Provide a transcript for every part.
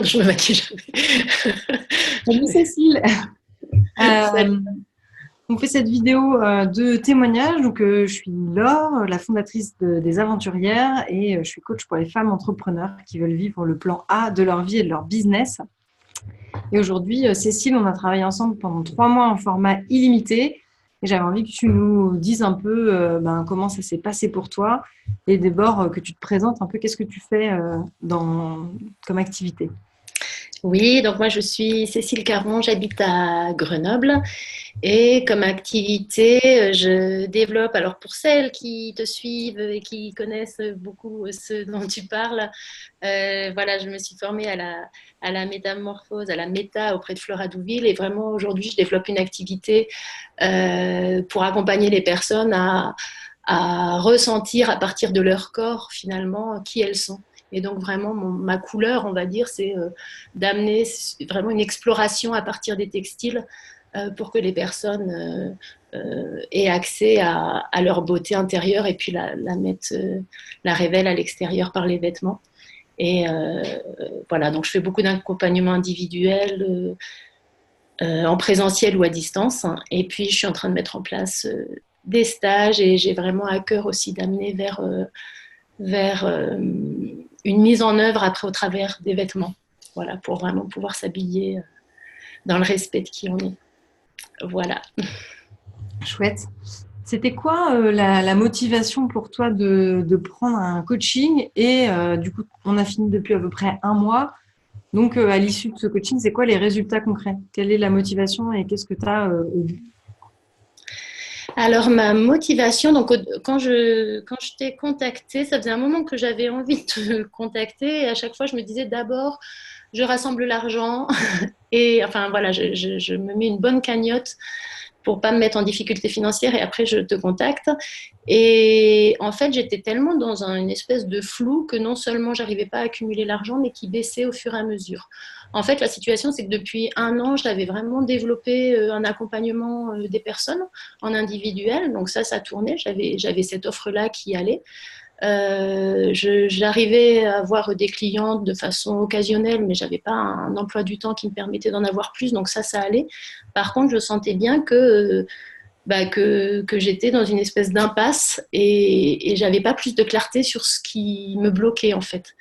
Je me maquille jamais. Salut Cécile. Salut. Euh, on fait cette vidéo de témoignage. Donc, je suis Laure, la fondatrice des Aventurières, et je suis coach pour les femmes entrepreneurs qui veulent vivre le plan A de leur vie et de leur business. Et aujourd'hui, Cécile, on a travaillé ensemble pendant 3 mois en format illimité. Et j'avais envie que tu nous dises un peu comment ça s'est passé pour toi et d'abord que tu te présentes un peu qu'est-ce que tu fais comme activité. Oui, donc moi je suis Cécile Caron, j'habite à Grenoble et comme activité, je développe, alors pour celles qui te suivent et qui connaissent beaucoup ce dont tu parles, voilà, je me suis formée à la métamorphose, à la méta auprès de Flora Douville et vraiment aujourd'hui je développe une activité pour accompagner les personnes à ressentir à partir de leur corps finalement qui elles sont. Et donc vraiment ma couleur, on va dire, c'est d'amener vraiment une exploration à partir des textiles pour que les personnes aient accès à leur beauté intérieure et puis la mettre, la révèlent à l'extérieur par les vêtements. Et voilà, donc je fais beaucoup d'accompagnement individuel en présentiel ou à distance. Et puis je suis en train de mettre en place des stages et j'ai vraiment à cœur aussi d'amener vers une mise en œuvre après au travers des vêtements. Voilà, pour vraiment pouvoir s'habiller dans le respect de qui on est. Voilà. Chouette. C'était quoi la motivation pour toi de prendre un coaching et du coup, on a fini depuis à peu près 1 mois. Donc, à l'issue de ce coaching, c'est quoi les résultats concrets? Quelle est la motivation et qu'est-ce que tu as au bout? Alors ma motivation, donc quand je t'ai contacté, ça faisait un moment que j'avais envie de te contacter et à chaque fois je me disais d'abord je rassemble l'argent et enfin voilà je me mets une bonne cagnotte pour pas me mettre en difficulté financière et après je te contacte. Et en fait, j'étais tellement dans une espèce de flou que non seulement j'arrivais pas à accumuler l'argent, mais qui baissait au fur et à mesure. En fait, la situation, c'est que depuis 1 an, j'avais vraiment développé un accompagnement des personnes en individuel. Donc ça tournait. J'avais cette offre-là qui allait. J'arrivais à avoir des clients de façon occasionnelle, mais j'avais pas un emploi du temps qui me permettait d'en avoir plus, donc ça allait. Par contre, je sentais bien que j'étais dans une espèce d'impasse et j'avais pas plus de clarté sur ce qui me bloquait en fait.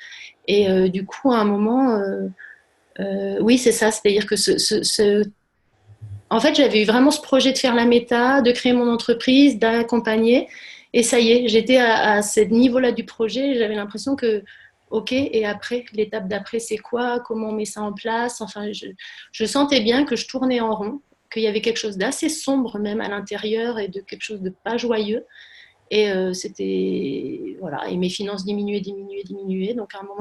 Et du coup, à un moment, oui, c'est ça, c'est-à-dire que en fait, j'avais eu vraiment ce projet de faire la méta, de créer mon entreprise, d'accompagner. Et ça y est, j'étais à ce niveau-là du projet. J'avais l'impression que, OK, et après, l'étape d'après, c'est quoi? Comment on met ça en place? Enfin, je sentais bien que je tournais en rond, qu'il y avait quelque chose d'assez sombre même à l'intérieur et de quelque chose de pas joyeux. Et c'était. Voilà. Et mes finances diminuaient. Donc à un moment,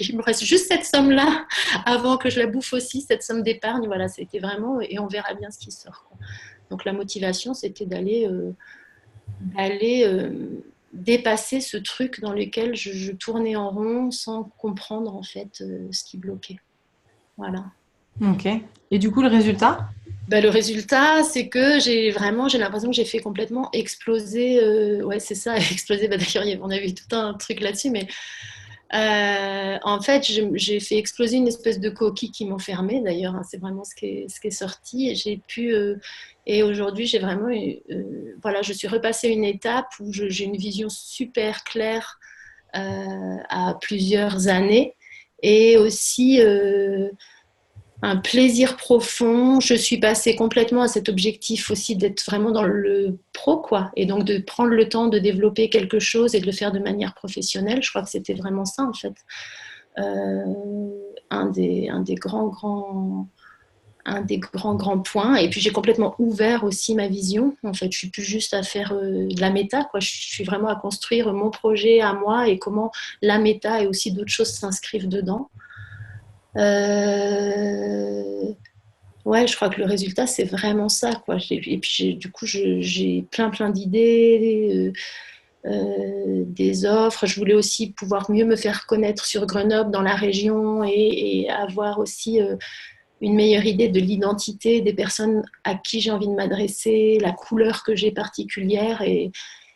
il me reste juste cette somme-là avant que je la bouffe aussi, cette somme d'épargne. Voilà, c'était vraiment. Et on verra bien ce qui sort, quoi. Donc la motivation, c'était d'aller dépasser ce truc dans lequel je tournais en rond sans comprendre en fait ce qui bloquait. Voilà. Ok. Et du coup, le résultat? Ben, le résultat, c'est que j'ai l'impression que j'ai fait complètement exploser. Ouais, c'est ça, exploser. Ben, d'ailleurs, on avait tout un truc là-dessus, mais en fait, j'ai fait exploser une espèce de coquille qui m'enfermait. D'ailleurs, hein, c'est vraiment ce qui est sorti. Et j'ai pu et aujourd'hui, j'ai vraiment voilà, je suis repassée une étape où j'ai une vision super claire à plusieurs années et aussi un plaisir profond. Je suis passée complètement à cet objectif aussi d'être vraiment dans le pro, quoi. Et donc de prendre le temps de développer quelque chose et de le faire de manière professionnelle. Je crois que c'était vraiment ça, en fait. Un des grands points. Et puis j'ai complètement ouvert aussi ma vision. En fait, je suis plus juste à faire de la méta, quoi. Je suis vraiment à construire mon projet à moi et comment la méta et aussi d'autres choses s'inscrivent dedans. Euh, Ouais, je crois que le résultat, c'est vraiment ça, quoi. Et puis, du coup, j'ai plein d'idées, des offres. Je voulais aussi pouvoir mieux me faire connaître sur Grenoble, dans la région, et avoir aussi une meilleure idée de l'identité des personnes à qui j'ai envie de m'adresser, la couleur que j'ai particulière. Et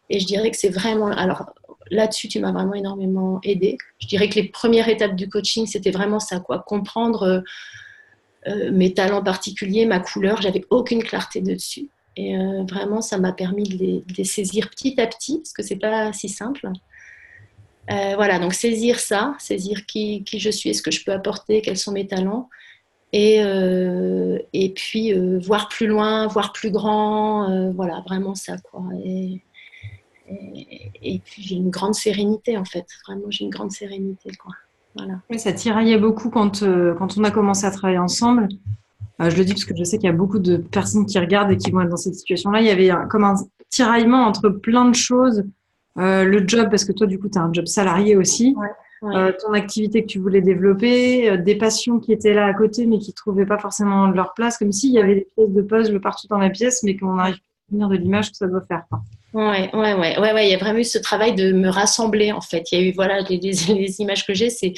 je dirais que c'est vraiment... Alors, là-dessus, tu m'as vraiment énormément aidée. Je dirais que les premières étapes du coaching, c'était vraiment ça, quoi. Comprendre mes talents particuliers, ma couleur. J'avais aucune clarté dessus. Et vraiment, ça m'a permis de les saisir petit à petit, parce que c'est pas si simple. Voilà, donc saisir ça, saisir qui je suis, ce que je peux apporter, quels sont mes talents. Et puis voir plus loin, voir plus grand, voilà, vraiment ça, quoi. Et puis j'ai une grande sérénité, en fait. Vraiment, j'ai une grande sérénité, quoi. Voilà. Oui, ça tiraillait beaucoup quand on a commencé à travailler ensemble. Je le dis parce que je sais qu'il y a beaucoup de personnes qui regardent et qui vont être dans cette situation-là. Il y avait comme un tiraillement entre plein de choses. Le job, parce que toi, du coup, tu as un job salarié aussi. Ouais, ouais. Ton activité que tu voulais développer, des passions qui étaient là à côté, mais qui ne trouvaient pas forcément leur place, comme s'il y avait des pièces de puzzle partout dans la pièce, mais qu'on n'arrive pas à tenir de l'image que ça doit faire, quoi. Ouais. Il y a vraiment eu ce travail de me rassembler, en fait. Il y a eu, voilà, les images que j'ai, c'est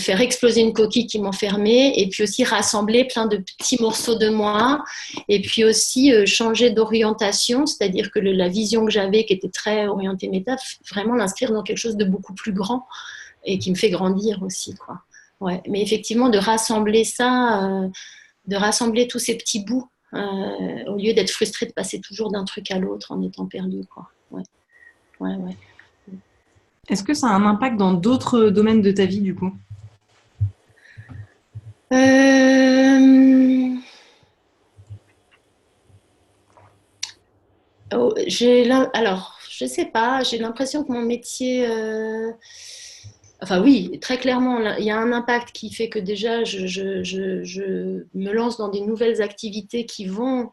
faire exploser une coquille qui m'enfermait et puis aussi rassembler plein de petits morceaux de moi et puis aussi changer d'orientation, c'est-à-dire que la vision que j'avais, qui était très orientée méta, vraiment l'inscrire dans quelque chose de beaucoup plus grand et qui me fait grandir aussi, quoi. Ouais. Mais effectivement, de rassembler ça, de rassembler tous ces petits bouts au lieu d'être frustré de passer toujours d'un truc à l'autre en étant perdu, quoi. Ouais. Est-ce que ça a un impact dans d'autres domaines de ta vie, du coup? Euh... Alors, je sais pas, j'ai l'impression que mon métier, enfin oui, très clairement, il y a un impact qui fait que déjà, je me lance dans des nouvelles activités qui vont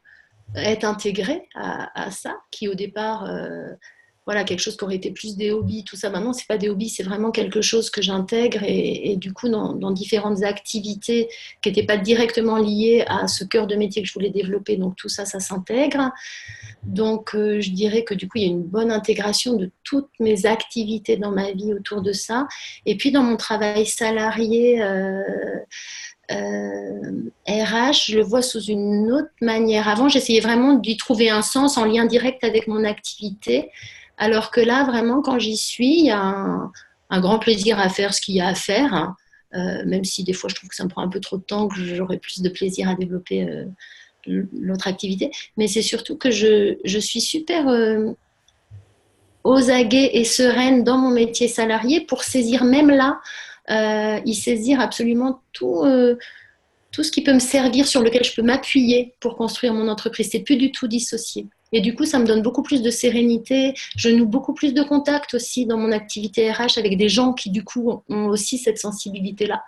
être intégrées à ça, qui au départ, voilà, quelque chose qui aurait été plus des hobbies, tout ça. Maintenant, c'est pas des hobbies, c'est vraiment quelque chose que j'intègre et du coup, dans différentes activités qui n'étaient pas directement liées à ce cœur de métier que je voulais développer. Donc tout ça, ça s'intègre. Donc, je dirais que du coup, il y a une bonne intégration de toutes mes activités dans ma vie autour de ça. Et puis, dans mon travail salarié RH, je le vois sous une autre manière. Avant, j'essayais vraiment d'y trouver un sens en lien direct avec mon activité. Alors que là, vraiment, quand j'y suis, il y a un grand plaisir à faire ce qu'il y a à faire, hein. Même si des fois, je trouve que ça me prend un peu trop de temps, que j'aurais plus de plaisir à développer l'autre activité, mais c'est surtout que je suis super aux aguets et sereine dans mon métier salarié pour saisir même là, y saisir absolument tout ce qui peut me servir, sur lequel je peux m'appuyer pour construire mon entreprise. C'est plus du tout dissocié. Et du coup, ça me donne beaucoup plus de sérénité. Je noue beaucoup plus de contacts aussi dans mon activité RH avec des gens qui, du coup, ont aussi cette sensibilité-là.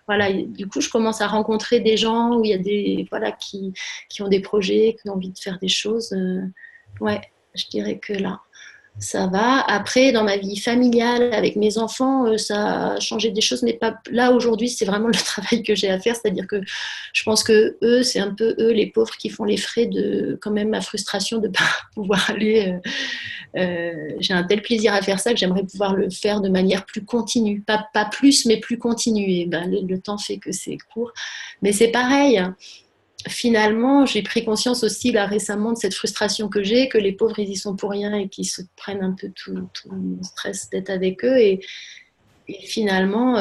Voilà, et du coup, je commence à rencontrer des gens où il y a voilà, qui ont des projets, qui ont envie de faire des choses. Ouais, je dirais que là ça va. Après, dans ma vie familiale, avec mes enfants, ça a changé des choses, mais pas là aujourd'hui. C'est vraiment le travail que j'ai à faire, c'est-à-dire que je pense que eux, c'est un peu eux, les pauvres, qui font les frais de quand même ma frustration de ne pas pouvoir aller. J'ai un tel plaisir à faire ça que j'aimerais pouvoir le faire de manière plus continue, pas plus, mais plus continue. Et ben, le temps fait que c'est court, mais c'est pareil. Finalement, j'ai pris conscience aussi là récemment de cette frustration que j'ai, que les pauvres ils y sont pour rien et qu'ils se prennent un peu tout le stress d'être avec eux. Et finalement,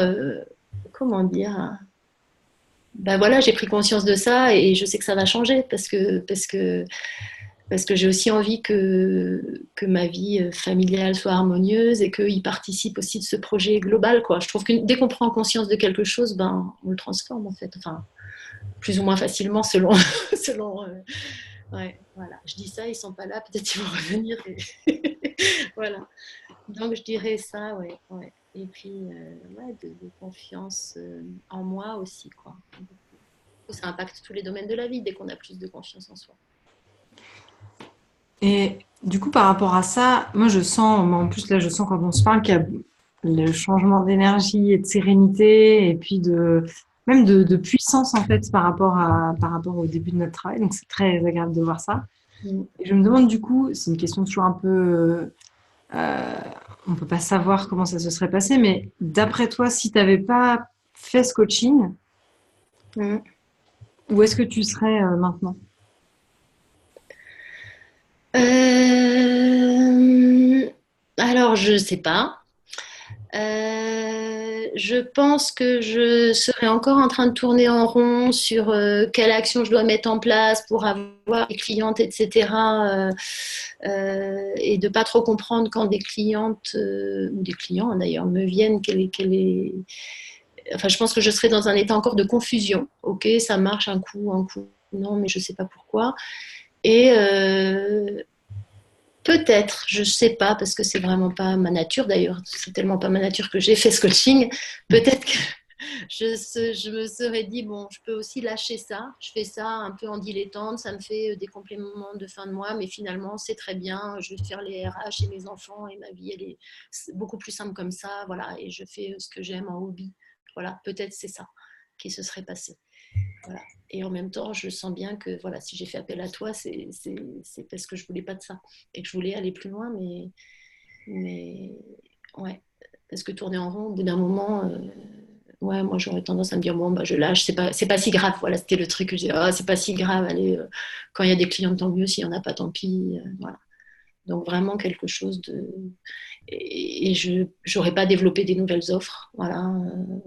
comment dire, ben voilà, j'ai pris conscience de ça et je sais que ça va changer parce que j'ai aussi envie que ma vie familiale soit harmonieuse et qu'ils participent aussi de ce projet global, quoi. Je trouve que dès qu'on prend conscience de quelque chose, ben on le transforme en fait. Enfin, plus ou moins facilement selon, selon ouais, voilà. Je dis ça, ils sont pas là, peut-être ils vont revenir. Voilà. Donc je dirais ça, ouais. Et puis ouais, de confiance en moi aussi, quoi. Ça impacte tous les domaines de la vie dès qu'on a plus de confiance en soi. Et du coup, par rapport à ça, moi, je sens, en plus, là, je sens quand on se parle qu'il y a le changement d'énergie et de sérénité, et puis même de puissance, en fait, par rapport au début de notre travail. Donc, c'est très agréable de voir ça. Mm. Et je me demande, du coup, c'est une question toujours un peu, on peut pas savoir comment ça se serait passé, mais d'après toi, si tu n'avais pas fait ce coaching, Mm. où est-ce que tu serais maintenant? Euh, Alors, je ne sais pas. Je pense que je serais encore en train de tourner en rond sur quelle action je dois mettre en place pour avoir des clientes, etc. Et de pas trop comprendre quand des clientes ou des clients d'ailleurs me viennent, Enfin, je pense que je serais dans un état encore de confusion. Ok, ça marche un coup non, mais je ne sais pas pourquoi. Et peut-être, je ne sais pas, parce que c'est vraiment pas ma nature d'ailleurs, c'est tellement pas ma nature que j'ai fait ce coaching. Peut-être que je me serais dit, bon, je peux aussi lâcher ça. Je fais ça un peu en dilettante, ça me fait des compléments de fin de mois, mais finalement, c'est très bien. Je vais faire les RH et mes enfants et ma vie, elle est beaucoup plus simple comme ça. Voilà, et je fais ce que j'aime en hobby. Voilà, peut-être c'est ça qui se serait passé. Voilà. Et en même temps, je sens bien que voilà, si j'ai fait appel à toi, c'est parce que je voulais pas de ça et que je voulais aller plus loin, mais ouais, parce que tourner en rond, au bout d'un moment, ouais, moi j'aurais tendance à me dire bon bah je lâche, c'est pas si grave. Voilà, c'était le truc que j'ai, oh, c'est pas si grave. Allez, quand il y a des clients tant mieux, s'il y en a pas tant pis, voilà. Donc vraiment quelque chose de et je n'aurais pas développé des nouvelles offres. Voilà.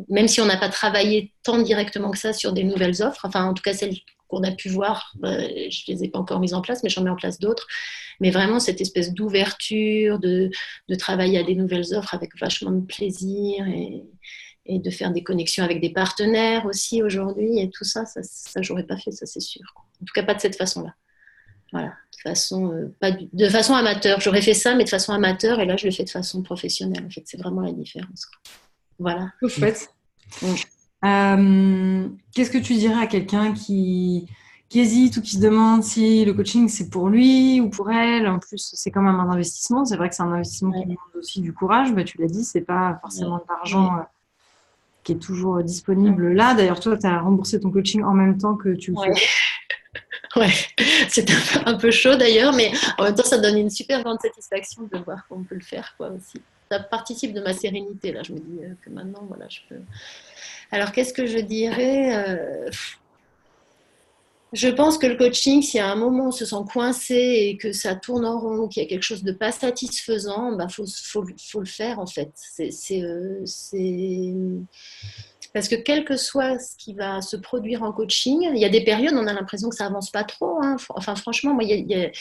Même si on n'a pas travaillé tant directement que ça sur des nouvelles offres, enfin en tout cas celles qu'on a pu voir, je ne les ai pas encore mises en place, mais j'en mets en place d'autres. Mais vraiment cette espèce d'ouverture, de travailler à des nouvelles offres avec vachement de plaisir et de faire des connexions avec des partenaires aussi aujourd'hui et tout ça, ça j'aurais pas fait, ça c'est sûr. En tout cas pas de cette façon-là. Voilà, de façon amateur. J'aurais fait ça, mais de façon amateur, et là, je le fais de façon professionnelle. En fait, c'est vraiment la différence. Voilà. Trop chouette. Mm. Qu'est-ce que tu dirais à quelqu'un qui hésite ou qui se demande si le coaching c'est pour lui ou pour elle? En plus, c'est quand même un investissement. C'est vrai que c'est un investissement qui Ouais, demande aussi du courage. Bah, tu l'as dit, c'est pas forcément ouais, de l'argent ouais, qui est toujours disponible là. D'ailleurs, toi, tu as remboursé ton coaching en même temps que tu le ouais, faisais. ouais. C'est un peu chaud d'ailleurs, mais en même temps, ça donne une super grande satisfaction de voir qu'on peut le faire, quoi, aussi. Ça participe de ma sérénité, là. Je me dis que maintenant, voilà, je peux. Alors, qu'est-ce que je dirais Je pense que le coaching, s'il y a un moment où on se sent coincé et que ça tourne en rond, qu'il y a quelque chose de pas satisfaisant, bah faut le faire en fait. Parce que quel que soit ce qui va se produire en coaching, il y a des périodes, on a l'impression que ça avance pas trop, hein. Enfin, franchement, moi, il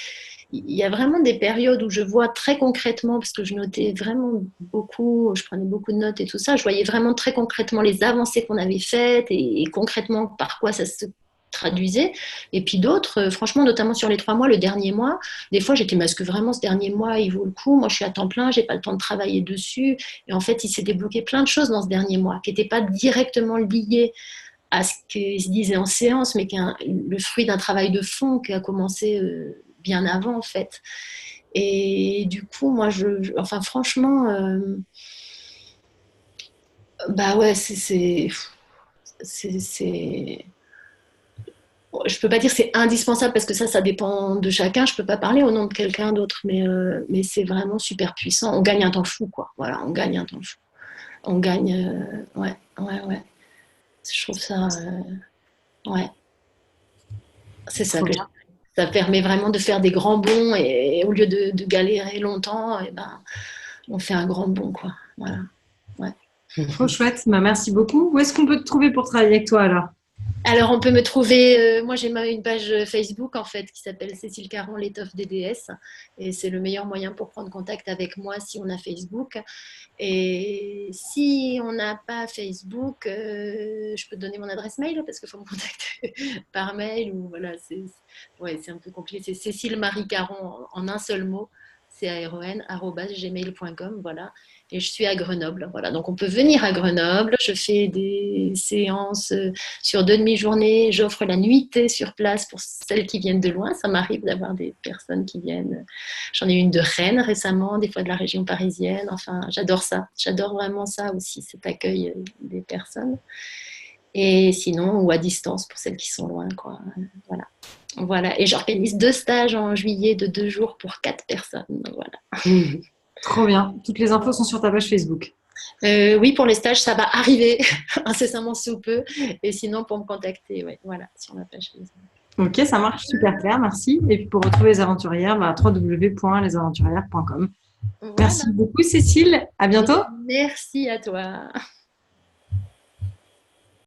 y a vraiment des périodes où je vois très concrètement, parce que je notais vraiment beaucoup, je prenais beaucoup de notes et tout ça, je voyais vraiment très concrètement les avancées qu'on avait faites et concrètement par quoi ça se traduisait. Et puis d'autres, franchement, notamment sur les 3 mois, le dernier mois, des fois j'étais, mais est-ce que vraiment ce dernier mois il vaut le coup? Moi je suis à temps plein, j'ai pas le temps de travailler dessus. Et en fait, il s'est débloqué plein de choses dans ce dernier mois qui n'étaient pas directement liées à ce qui se disait en séance, mais qui est le fruit d'un travail de fond qui a commencé bien avant en fait. Et du coup, moi, enfin, franchement, bah ouais, c'est, je peux pas dire que c'est indispensable parce que ça dépend de chacun. Je peux pas parler au nom de quelqu'un d'autre, mais c'est vraiment super puissant. On gagne un temps fou, quoi. Voilà, on gagne un temps fou. On gagne, ouais, ouais, ouais. Je trouve ça, ouais, c'est ça Trop que bien. ça permet vraiment de faire des grands bonds et au lieu de galérer longtemps, et ben, on fait un grand bond, quoi. Voilà. Ouais. Trop chouette. Bah, merci beaucoup. Où est-ce qu'on peut te trouver pour travailler avec toi alors? Alors, on peut me trouver. Moi, j'ai une page Facebook en fait qui s'appelle Cécile Caron, l'étoffe DDS. Et c'est le meilleur moyen pour prendre contact avec moi si on a Facebook. Et si on n'a pas Facebook, je peux te donner mon adresse mail parce qu'il faut me contacter par mail ou voilà, ouais, c'est un peu compliqué. C'est Cécile Marie Caron en un seul mot, caron@gmail.com, voilà. Et je suis à Grenoble, voilà. Donc on peut venir à Grenoble. Je fais des séances sur 2 demi-journées. J'offre la nuitée sur place pour celles qui viennent de loin. Ça m'arrive d'avoir des personnes qui viennent. J'en ai eu une de Rennes récemment, des fois de la région parisienne. Enfin, j'adore ça. J'adore vraiment ça aussi, cet accueil des personnes. Et sinon, ou à distance pour celles qui sont loin, quoi. Voilà. Voilà. Et j'organise 2 stages en juillet de 2 jours pour 4 personnes. Voilà. Trop bien. Toutes les infos sont sur ta page Facebook. Oui, pour les stages, ça va arriver incessamment sous peu. Et sinon, pour me contacter, ouais, voilà, sur la page Facebook. Ok, ça marche super clair, merci. Et puis pour retrouver les aventurières, bah, www.lesaventurières.com. Voilà. Merci beaucoup, Cécile. À bientôt. Merci à toi.